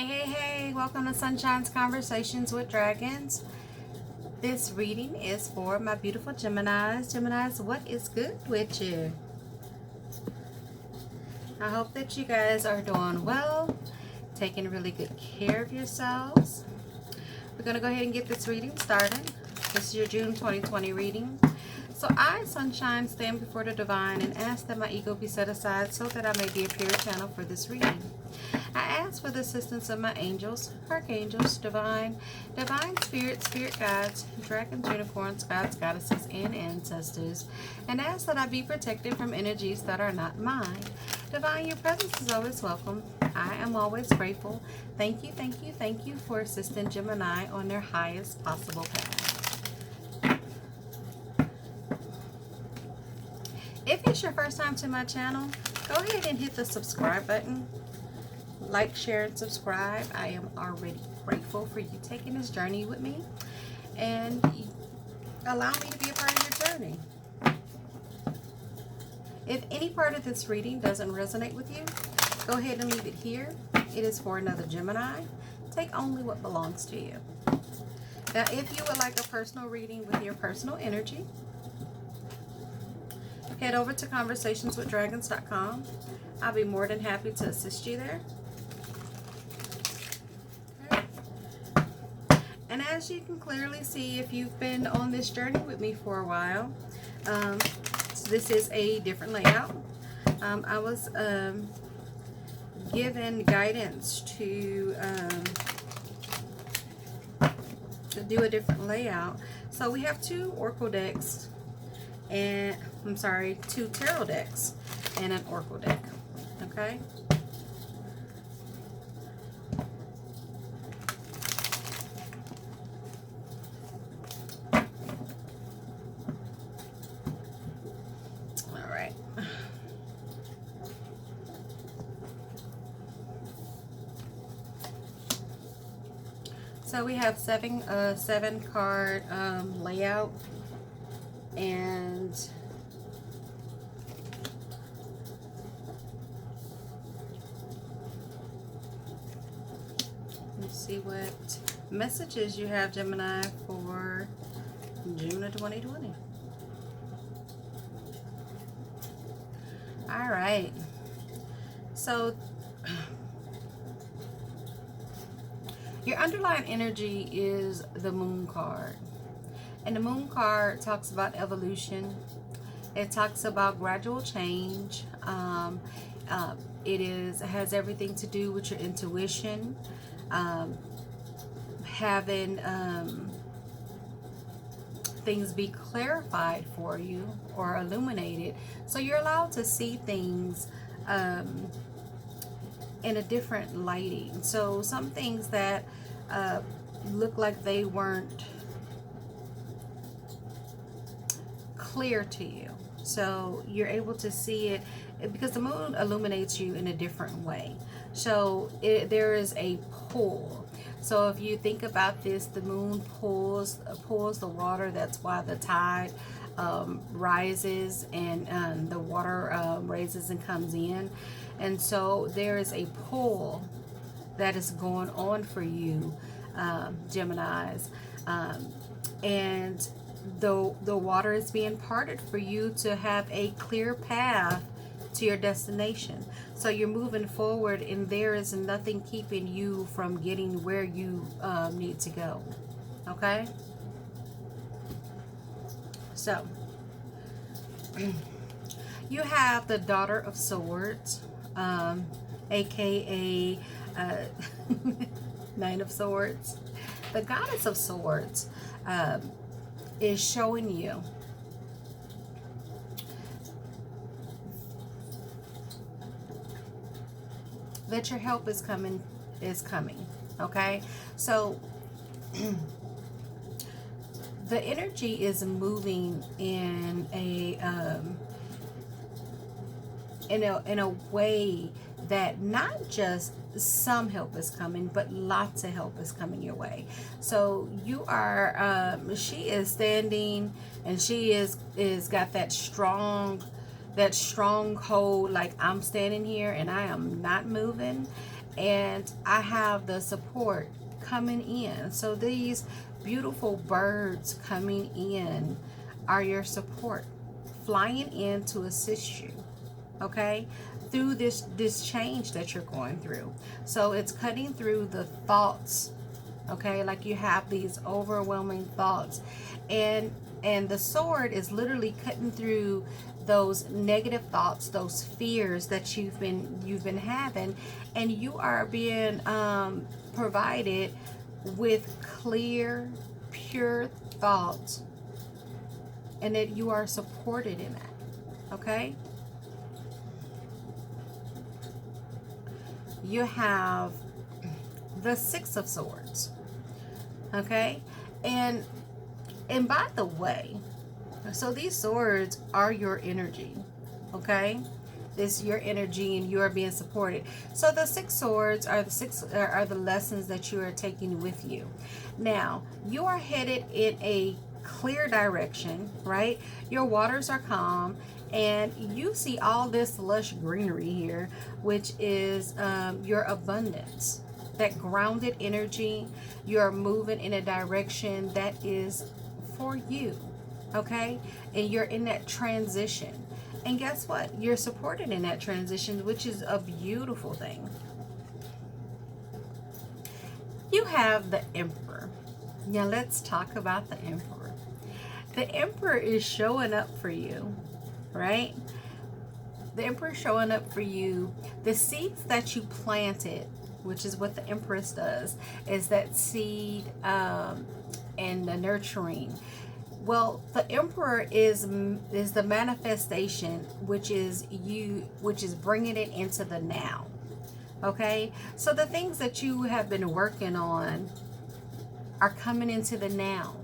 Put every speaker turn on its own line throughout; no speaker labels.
Hey, welcome to Sunshine's Conversations with Dragons. This reading is for my beautiful Geminis. Geminis, what is good with you? I hope that you guys are doing well, taking really good care of yourselves. We're going to go ahead and get this reading started. This is your June 2020 reading. So I, Sunshine, stand before the divine and ask that my ego be set aside so that I may be a pure channel for this reading. I ask for the assistance of my angels, archangels, divine spirits, spirit guides, dragons, unicorns, gods, goddesses, and ancestors, and ask that I be protected from energies that are not mine. Divine, your presence is always welcome. I am always grateful. Thank you for assisting Gemini on their highest possible path. If it's your first time to my channel, go ahead and hit the subscribe button. Like, share, and subscribe. I am already grateful for you taking this journey with me and allow me to be a part of your journey. If any part of this reading doesn't resonate with you, go ahead and leave it here. It is for another Gemini. Take only what belongs to you. Now, if you would like a personal reading with your personal energy, head over to conversationswithdragons.com. I'll be more than happy to assist you there. And as you can clearly see, if you've been on this journey with me for a while, so this is a different layout. I was given guidance to do a different layout. So we have two oracle decks, and two tarot decks and an oracle deck. Okay. All right. So we have seven card layout, and let's see what messages you have, Gemini, for June of 2020. All right. So your underlying energy is the Moon card. And the Moon card talks about evolution. It talks about gradual change. It has everything to do with your intuition, having things be clarified for you or illuminated, so you're allowed to see things in a different lighting. So some things that look like they weren't clear to you, so you're able to see it because the moon illuminates you in a different way. So there is a pull. So if you think about this, the moon pulls the water. That's why the tide rises and the water raises and comes in. And so there is a pull that is going on for you, Geminis, and the water is being parted for you to have a clear path to your destination. So you're moving forward, and there is nothing keeping you from getting where you need to go. Okay? So you have the Daughter of Swords, aka Nine of Swords. The Goddess of Swords is showing you that your help is coming. Okay, so the energy is moving in a way that not just some help is coming, but lots of help is coming your way. So you are she is standing, and she is got that strong hold, like I'm standing here and I am not moving. and I have the support coming in. So these beautiful birds coming in are your support, flying in to assist you, okay, through this change that you're going through. So it's cutting through the thoughts, okay, like you have these overwhelming thoughts, and the sword is literally cutting through those negative thoughts, those fears that you've been having, and you are being provided with clear, pure thoughts, and that you are supported in that, okay? You have the Six of Swords, okay? And by the way, so these swords are your energy, okay? This is your energy, and you are being supported. So the Six Swords are the lessons that you are taking with you. Now, you are headed in a clear direction, right? Your waters are calm, and you see all this lush greenery here, which is your abundance, that grounded energy. You're moving in a direction that is for you, okay? And you're in that transition, and guess what, you're supported in that transition, which is a beautiful thing. You have the Emperor. Now let's talk about the Emperor. The Emperor is showing up for you, right? The Emperor is showing up for you. The seeds that you planted, which is what the Empress does, is that seed and the nurturing. Well, the Emperor is the manifestation, which is bringing it into the now, okay? So the things that you have been working on are coming into the now,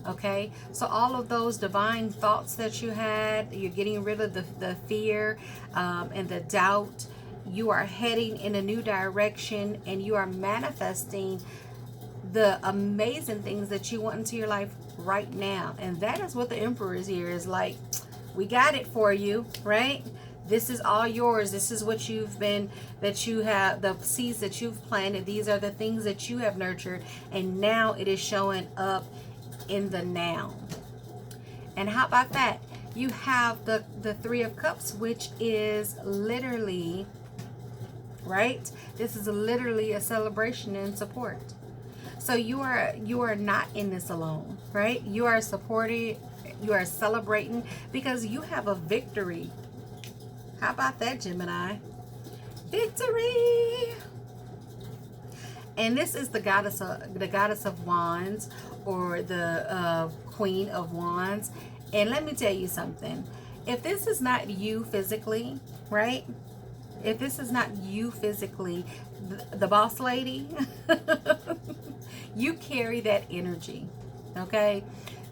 okay? So all of those divine thoughts that you had, you're getting rid of the fear and the doubt. You are heading in a new direction, and you are manifesting the amazing things that you want into your life right now. And that is what the Emperor is here, is like, we got it for you, right? This is all yours. This is what that you have, the seeds that you've planted. These are the things that you have nurtured, and now it is showing up in the now. And how about that? You have the Three of Cups, which is literally, right? This is literally a celebration and support. So you are not in this alone, right? You are supported, you are celebrating, because you have a victory. How about that, Gemini? Victory! And this is the goddess of Wands, or the Queen of Wands. And let me tell you something. If this is not you physically, right? If this is not you physically, the boss lady, you carry that energy, okay?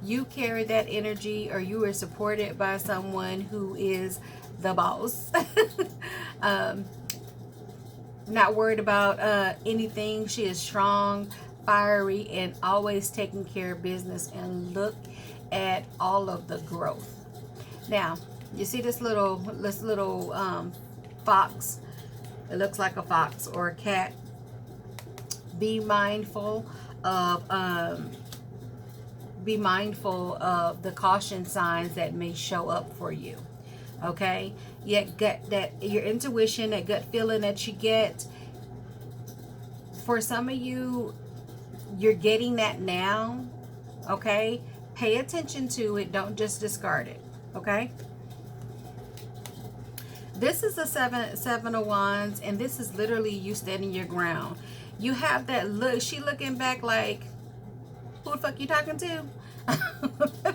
You carry that energy, or you are supported by someone who is the boss. Not worried about anything. She is strong, fiery, and always taking care of business. And look at all of the growth. Now, you see this little fox. It looks like a fox or a cat. Be mindful of the caution signs that may show up for you. Okay, your intuition, that gut feeling that you get. For some of you, you're getting that now. Okay, pay attention to it. Don't just discard it. Okay. This is the seven of Wands, and this is literally you standing your ground. You have that look. She looking back like, who the fuck you talking to?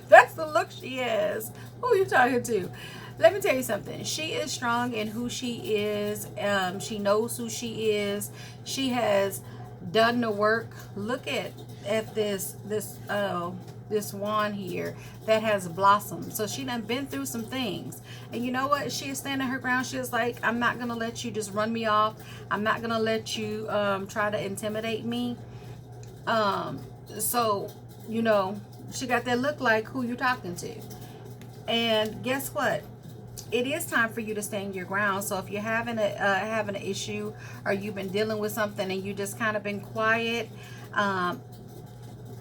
That's the look she has. Who you talking to? Let me tell you something. She is strong in who she is. She knows who she is. She has done the work. Look at this wand here that has blossomed. So she done been through some things. And you know what? She is standing her ground. She is like, I'm not going to let you just run me off. I'm not going to let you try to intimidate me. So, you know, she got that look like, who you talking to? And guess what? it is time for you to stand your ground. So if you're having an issue, or you've been dealing with something and you just kind of been quiet,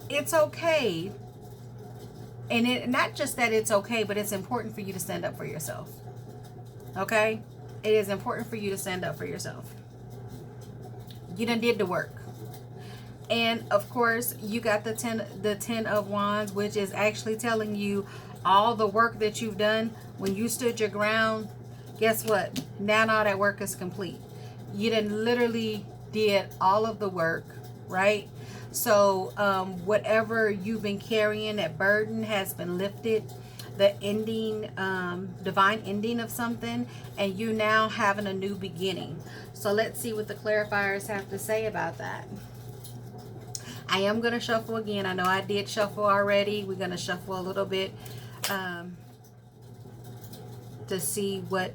it's okay. And it, not just that it's okay, but it's important for you to stand up for yourself. Okay? It is important for you to stand up for yourself. You done did the work. And of course, you got the 10 of Wands, which is actually telling you all the work that you've done when you stood your ground. Guess what? Now all that work is complete. You done literally did all of the work, right? So whatever you've been carrying, that burden has been lifted. The ending, divine ending of something, and you now having a new beginning. So let's see what the clarifiers have to say about that. I am going to shuffle again. I know I did shuffle already. We're going to shuffle a little bit to see what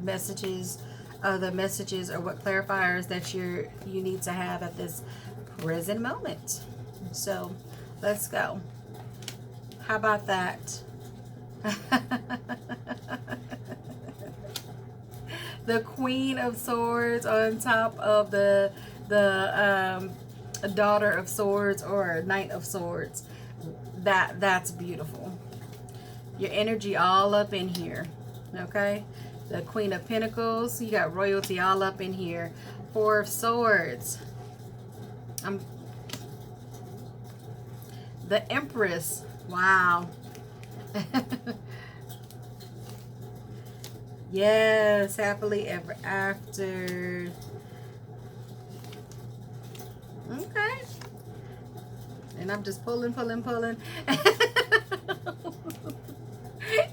messages, the messages or what clarifiers that you need to have at this present moment. So let's go. How about that? The Queen of Swords on top of the Daughter of Swords or Knight of Swords. That's beautiful. Your energy all up in here. Okay? The Queen of Pentacles, you got royalty all up in here. Four of Swords. The Empress. Wow. Yes, happily ever after. Okay. And I'm just pulling.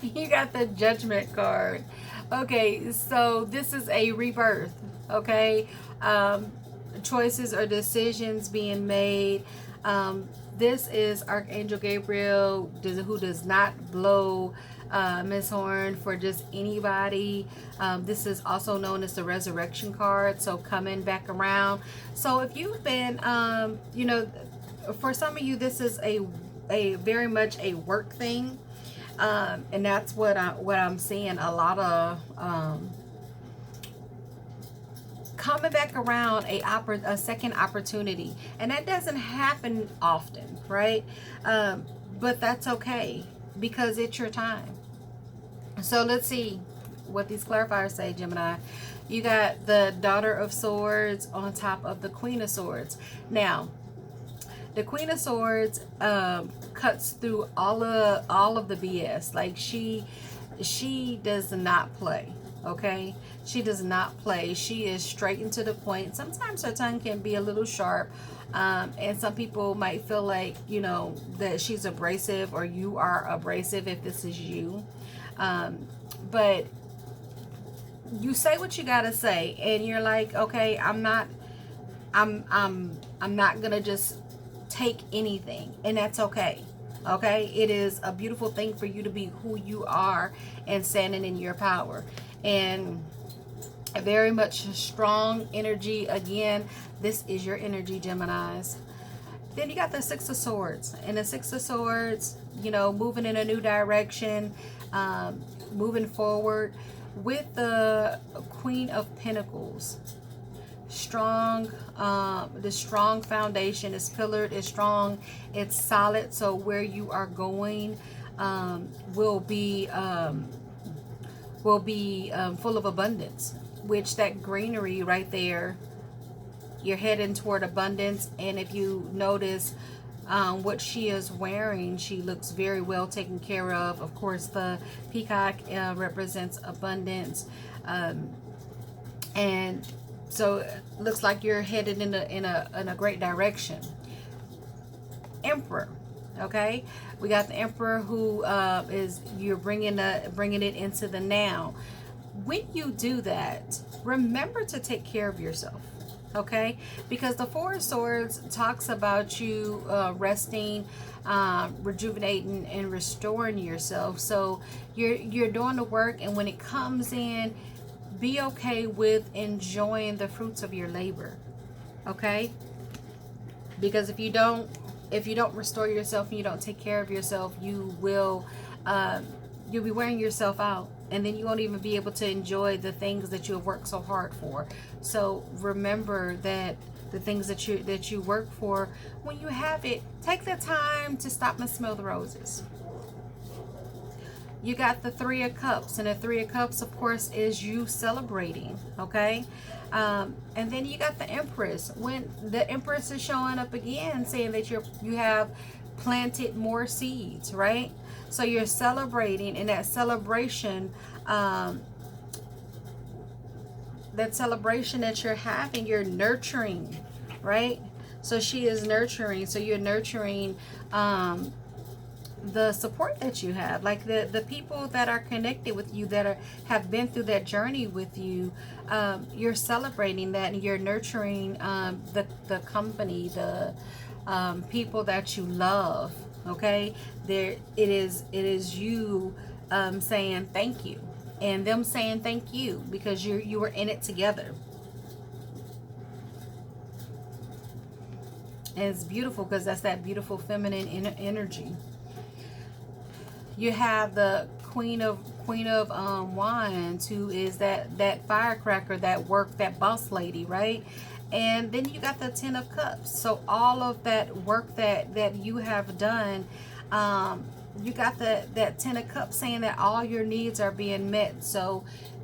You got the Judgment card. Okay, so this is a rebirth. Okay. Choices or decisions being made. This is Archangel Gabriel, who does not blow Miss Horn for just anybody. This is also known as the Resurrection card, so coming back around. So if you've been, you know, for some of you, this is a very much a work thing, and that's what I'm seeing a lot of. Coming back around, a second opportunity, and that doesn't happen often, right? But that's okay, because it's your time. So let's see what these clarifiers say, Gemini. You got the Daughter of Swords on top of the Queen of Swords. Now, the Queen of Swords cuts through all of the BS. Like she does not play. Okay, she does not play. She is straight and to the point. Sometimes her tongue can be a little sharp, and some people might feel like, you know, that she's abrasive, or you are abrasive if this is you. But you say what you gotta say, and you're like, okay, I'm not gonna just take anything, and that's okay. Okay, it is a beautiful thing for you to be who you are and standing in your power. And a very much strong energy. Again, this is your energy, Geminis. Then you got the Six of Swords, and the Six of Swords, you know, moving in a new direction, moving forward with the Queen of Pentacles. Strong, the strong foundation is pillared, is strong, it's solid. So where you are going will be full of abundance, which that greenery right there, you're heading toward abundance. And if you notice what she is wearing, she looks very well taken care of. Of course, the peacock represents abundance, and so it looks like you're headed in a great direction. Emperor. Okay, we got the Emperor, who is, you're bringing it into the now. When you do that, remember to take care of yourself. Okay, because the Four of Swords talks about you resting, rejuvenating, and restoring yourself. So you're doing the work, and when it comes in, be okay with enjoying the fruits of your labor. Okay, because if you don't restore yourself and you don't take care of yourself, you'll be wearing yourself out, and then you won't even be able to enjoy the things that you have worked so hard for. So remember that the things that you work for, when you have it, take the time to stop and smell the roses. You got the Three of Cups, and the Three of Cups, of course, is you celebrating, okay? And then you got the Empress. When the Empress is showing up again, saying that you have planted more seeds, right? So you're celebrating, and that celebration that you're having, you're nurturing, right? So she is nurturing. So you're nurturing the support that you have, like the people that are connected with you, that have been through that journey with you. You're celebrating that, and you're nurturing the company, the people that you love. Okay, it is you saying thank you, and them saying thank you, because you were in it together. And it's beautiful, because that's that beautiful feminine energy. You have the Queen of Wands, who is that firecracker, that boss lady, right? And then you got the Ten of Cups. So all of that work that you have done, you got that Ten of Cups, saying that all your needs are being met. So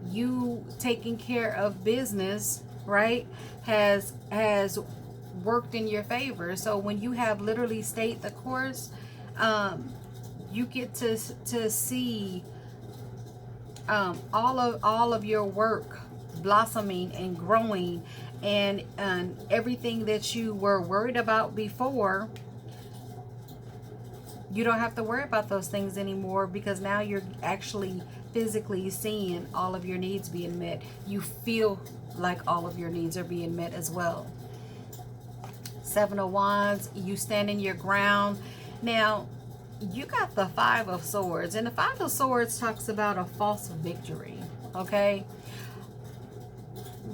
you taking care of business, right, has worked in your favor. So when you have literally stayed the course, you get to see all of your work blossoming and growing, and everything that you were worried about before, you don't have to worry about those things anymore, because now you're actually physically seeing all of your needs being met. You feel like all of your needs are being met as well. Seven of Wands, you standing your ground. Now you got the Five of Swords, and the Five of Swords talks about a false victory, okay?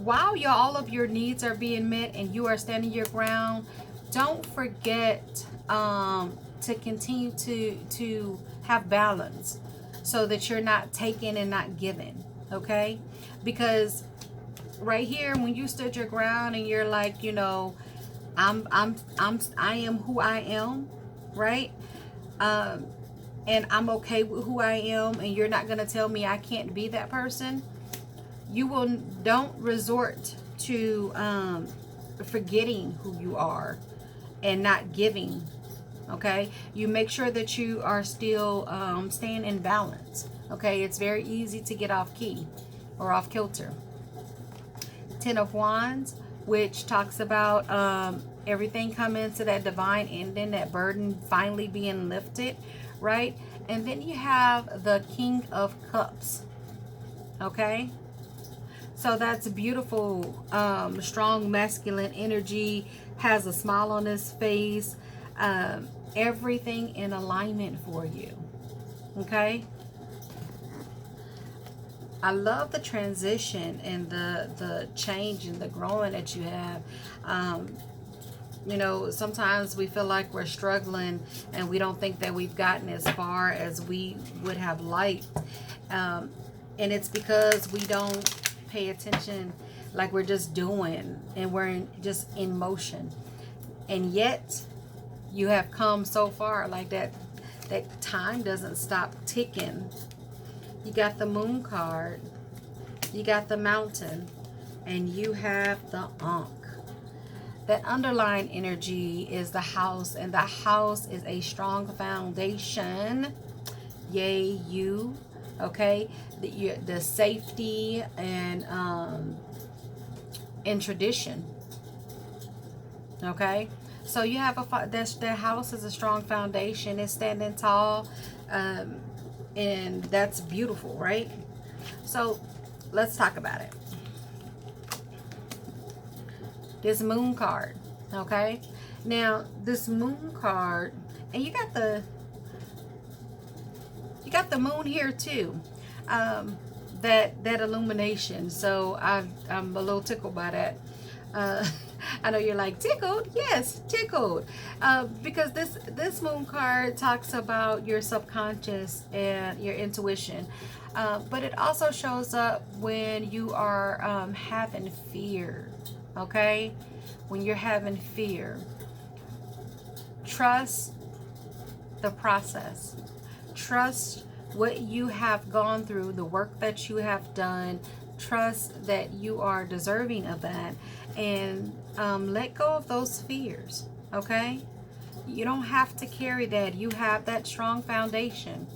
While all of your needs are being met and you are standing your ground, don't forget to continue to have balance, so that you're not taking and not giving, okay? Because right here, when you stood your ground and you're like, I am who I am, right? And I'm okay with who I am, and you're not going to tell me I can't be that person. Don't resort to forgetting who you are and not giving, okay? You make sure that you are still staying in balance, okay? It's very easy to get off key or off kilter. Ten of Wands, which talks about everything coming to that divine ending, that burden finally being lifted, right? And then you have the King of Cups, okay? So that's beautiful, strong masculine energy, has a smile on his face, everything in alignment for you, okay? I love the transition and the change and the growing that you have. Sometimes we feel like we're struggling and we don't think that we've gotten as far as we would have liked. And it's because we don't pay attention, like we're just doing, and we're just in motion. And yet you have come so far, like that time doesn't stop ticking. You got the Moon card, you got the Mountain, and you have the Ankh. That underlying energy is the house, and the house is a strong foundation. Yay, you. Okay, the safety and tradition. Okay, so you have that house is a strong foundation. It's standing tall, and that's beautiful, right? So let's talk about it. This Moon card, okay? Now this Moon card, and you got the Moon here too, that illumination. So I'm a little tickled by that. I know you're like, tickled? Yes, tickled, because this Moon card talks about your subconscious and your intuition. But it also shows up when you are having fear. Okay? When you're having fear. Trust the process. Trust what you have gone through, the work that you have done. Trust that you are deserving of that. And let go of those fears. Okay? You don't have to carry that. You have that strong foundation.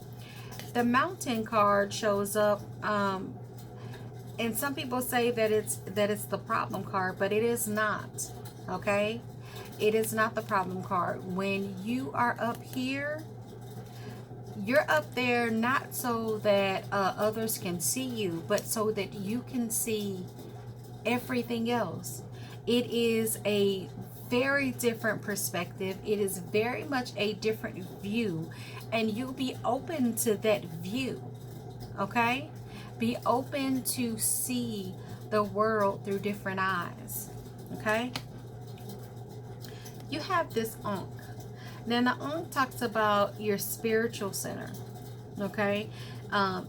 The Mountain card shows up, and some people say that it's the problem card, but it is not. Okay? It is not the problem card. When you are up here, you're up there not so that others can see you, but so that you can see everything else. It is a very different perspective. It is very much a different view, and you'll be open to that view. Okay? Be open to see the world through different eyes. Okay? You have this Ankh. Now the Ankh talks about your spiritual center. Okay?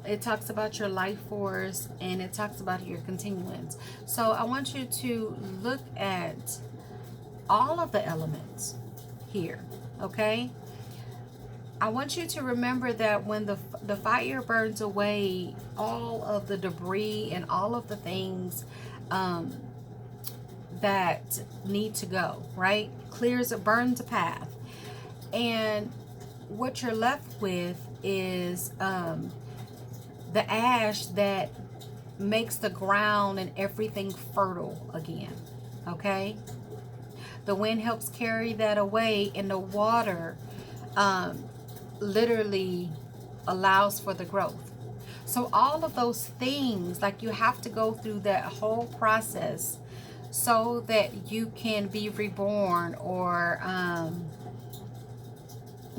It talks about your life force, and it talks about your continuance. So I want you to look at all of the elements here. Okay? I want you to remember that when the fire burns away all of the debris and all of the things that need to go, right? Clears it, burns a path. And what you're left with is the ash that makes the ground and everything fertile again. Okay? The wind helps carry that away, and the water literally allows for the growth. So all of those things, like, you have to go through that whole process so that you can be reborn, or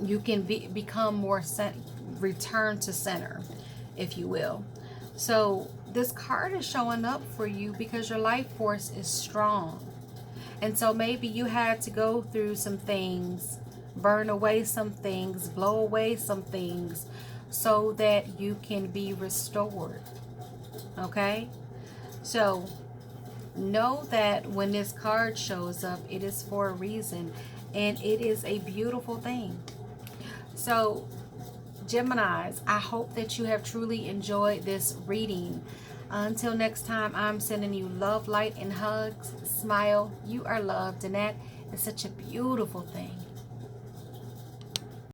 you can become more return to center, if you will. So this card is showing up for you because your life force is strong. And so maybe you had to go through some things, burn away some things, blow away some things, so that you can be restored. Okay? So know that when this card shows up, it is for a reason, and it is a beautiful thing. So Geminis, I hope that you have truly enjoyed this reading. Until next time, I'm sending you love, light, and hugs. Smile. You are loved, and that is such a beautiful thing.